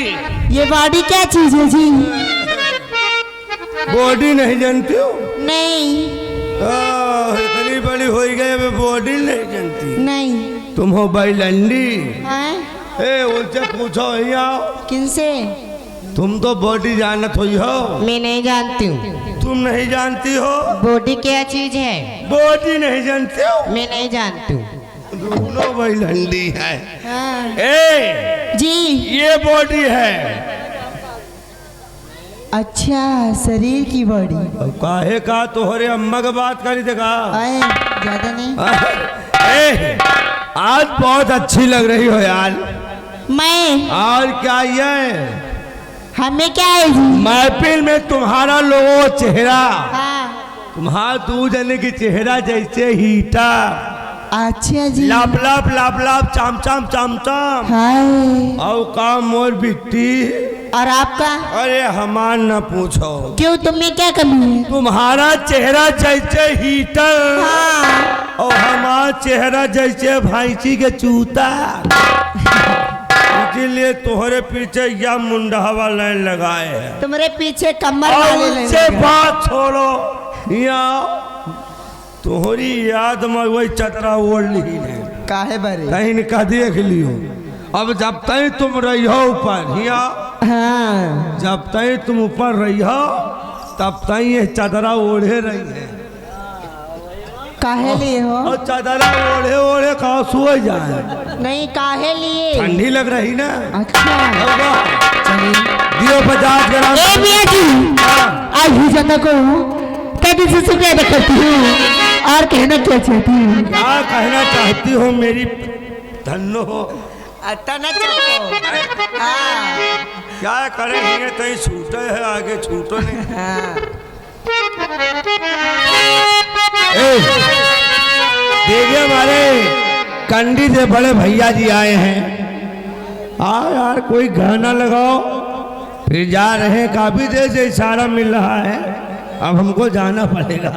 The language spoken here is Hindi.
ये बॉडी क्या चीज है जी? बॉडी नहीं जानती हो? नहीं। इतनी बड़ी हो गई मैं बॉडी नहीं जानती। नहीं। तुम हो बैलंडी। हाँ? उनसे पूछो यहाँ। किनसे? तुम तो बॉडी जानत हुई हो। मैं नहीं जानती हूँ। तुम नहीं जानती हो? बॉडी क्या चीज है? बॉडी नहीं जानती हो? मैं नहीं जानती हूँ। दोनों बैलंडी है। हाँ। जी ये बॉडी है। अच्छा, शरीर की बॉडी। काहे का तोहरे अम्मा का बात करी देखा। ज्यादा नहीं। आज बहुत अच्छी लग रही हो यार। मैं? और क्या ये हमें क्या है जी? महफिल में तुम्हारा लोगो चेहरा। हाँ। तुम्हारा दू जने की चेहरा जैसे हीटा। अच्छा जी। लाप लाप लाप लाप चाम चाम चाम चाम। हाय। और काम मोर बिट्टी। और आपका? अरे हमार न पूछो। क्यों, तुम्हें क्या कमी है? तुम्हारा चेहरा जैसे हीटर। हाँ। और हमारा चेहरा जैसे भैंसी के चूता। इसीलिए तोहरे पीछे या मुंडा वाला लगाए है। तुम्हारे पीछे कमर और वाले उससे बात छोड़ो। यहाँ तोहरी याद में वही चतरा ओढ़ ली है। काहे बारे? कहीं का देख लियो। अब जब तक तुम रही हो ऊपर यहाँ। हाँ। जब तक तुम ऊपर रही हो तब तक ये चदरा ओढ़े रही है। काहे लिए हो? और चदरा ओढ़े ओढ़े कहा सो जाए। नहीं, काहे लिए? ठंडी लग रही ना। अच्छा। दियो 50 ग्राम। ए मियां जी, आज ही जाना को कभी से शुक्रिया करती हूँ। और कहना क्या चाहती हूँ? क्या कहना चाहती हो मेरी धन्नो हो? क्या करेंगे कहीं छूटे है आगे छूटो नहीं। देखिए हमारे कंडी से बड़े भैया जी आए हैं। यार कोई गाना लगाओ। फिर जा रहे हैं, काफी देर से इशारा मिल रहा है। अब हमको जाना पड़ेगा।